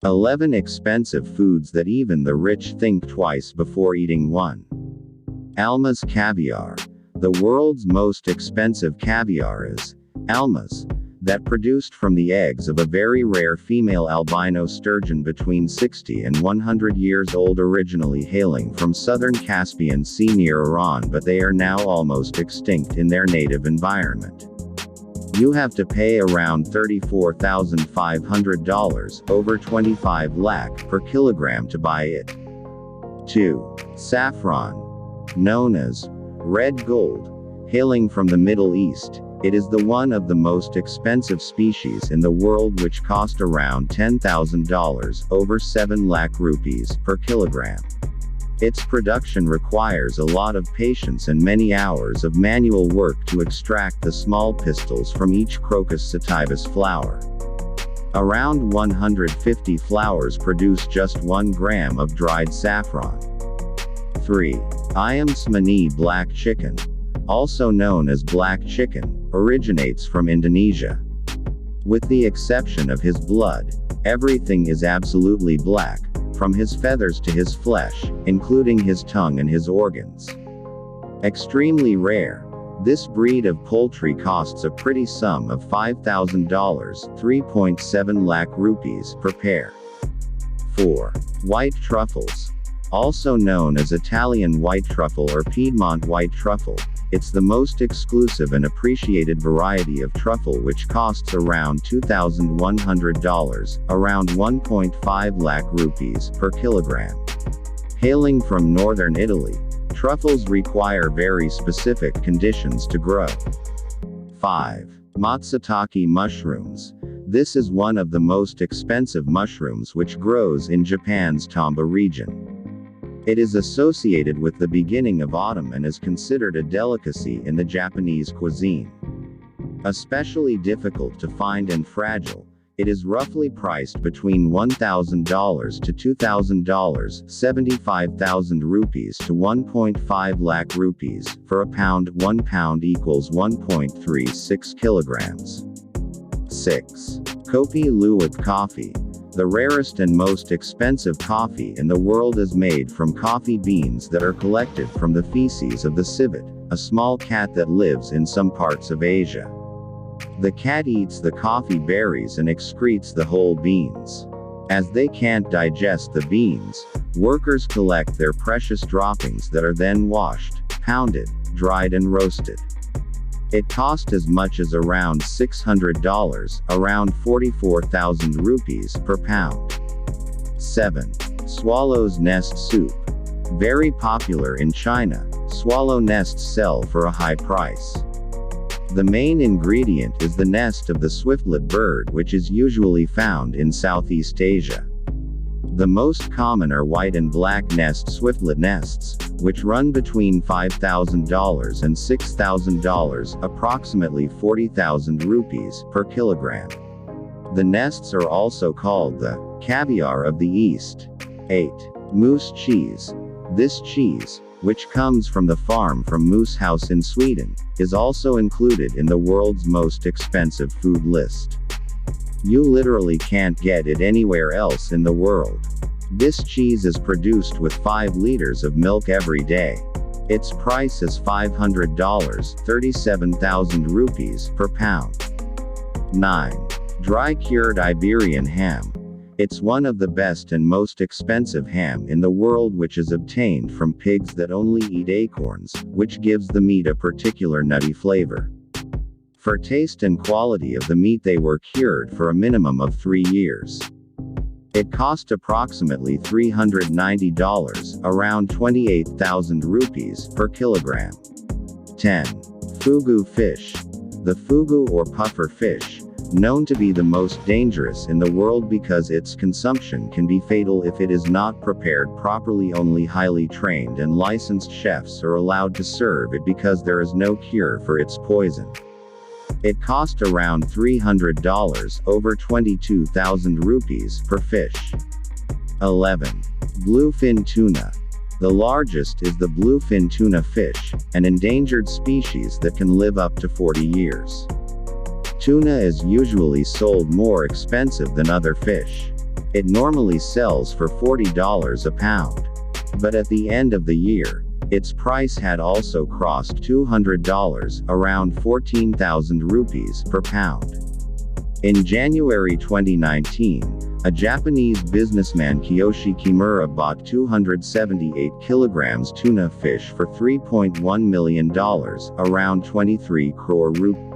11 expensive foods that even the rich think twice before eating one. Almas Caviar. The world's most expensive caviar is Almas, that produced from the eggs of a very rare female albino sturgeon between 60 and 100 years old, originally hailing from southern Caspian Sea near Iran, but they are now almost extinct in their native environment. You have to pay around $34,500, over 25 lakh, per kilogram to buy it. 2. Saffron. Known as red gold. Hailing from the Middle East, it is the one of the most expensive species in the world, which cost around $10,000, over 7 lakh rupees, per kilogram. Its production requires a lot of patience and many hours of manual work to extract the small pistils from each crocus sativus flower. Around 150 flowers produce just 1 gram of dried saffron. 3. Almas black chicken. Also known as black chicken, originates from Indonesia. With the exception of his blood, everything is absolutely black, from his feathers to his flesh, including his tongue and his organs. Extremely rare, this breed of poultry costs a pretty sum of $5,000, 3.7 lakh rupees, per pair. 4. White truffles. Also known as Italian white truffle or Piedmont white truffle, it's the most exclusive and appreciated variety of truffle, which costs around $2,100, around 1.5 lakh rupees, per kilogram. Hailing from northern Italy, truffles require very specific conditions to grow. 5. Matsutake mushrooms. This is one of the most expensive mushrooms, which grows in Japan's Tamba region. It is associated with the beginning of autumn and is considered a delicacy in the Japanese cuisine. Especially difficult to find and fragile, it is roughly priced between $1,000 to $2,000, 75,000 rupees to 1.5 lakh rupees, for a pound. 1 pound equals 1.36 kilograms. 6. Kopi Luwak coffee. The rarest and most expensive coffee in the world is made from coffee beans that are collected from the feces of the civet, a small cat that lives in some parts of Asia. The cat eats the coffee berries and excretes the whole beans. As they can't digest the beans, workers collect their precious droppings that are then washed, pounded, dried and roasted. It cost as much as around $600, around 44,000 rupees, per pound. 7. Swallow's nest soup. Very popular in China, swallow nests sell for a high price. The main ingredient is the nest of the swiftlet bird, which is usually found in Southeast Asia. The most common are white and black nest swiftlet nests, which run between $5,000 and $6,000, approximately 40,000 rupees, per kilogram. The nests are also called the caviar of the East. 8. Moose cheese. This cheese, which comes from the farm from Moose House in Sweden, is also included in the world's most expensive food list. You literally can't get it anywhere else in the world. This cheese is produced with 5 liters of milk every day. Its price is $500, 37,000 rupees, per pound. 9. Dry cured Iberian ham. It's one of the best and most expensive ham in the world, which is obtained from pigs that only eat acorns, which gives the meat a particular nutty flavor. For taste and quality of the meat, they were cured for a minimum of 3 years. It cost approximately $390, around 28,000 rupees, per kilogram. 10. Fugu fish. The fugu or puffer fish, known to be the most dangerous in the world because its consumption can be fatal if it is not prepared properly. Only highly trained and licensed chefs are allowed to serve it because there is no cure for its poison. It cost around $300, over 22,000 rupees, per fish. 11. Bluefin tuna. The largest is the bluefin tuna fish, an endangered species that can live up to 40 years. Tuna is usually sold more expensive than other fish. It normally sells for $40 a pound. But at the end of the year, its price had also crossed $200, around 14,000 rupees per pound. In January 2019, a Japanese businessman Kiyoshi Kimura bought 278 kilograms tuna fish for $3.1 million, around 23 crore rupees.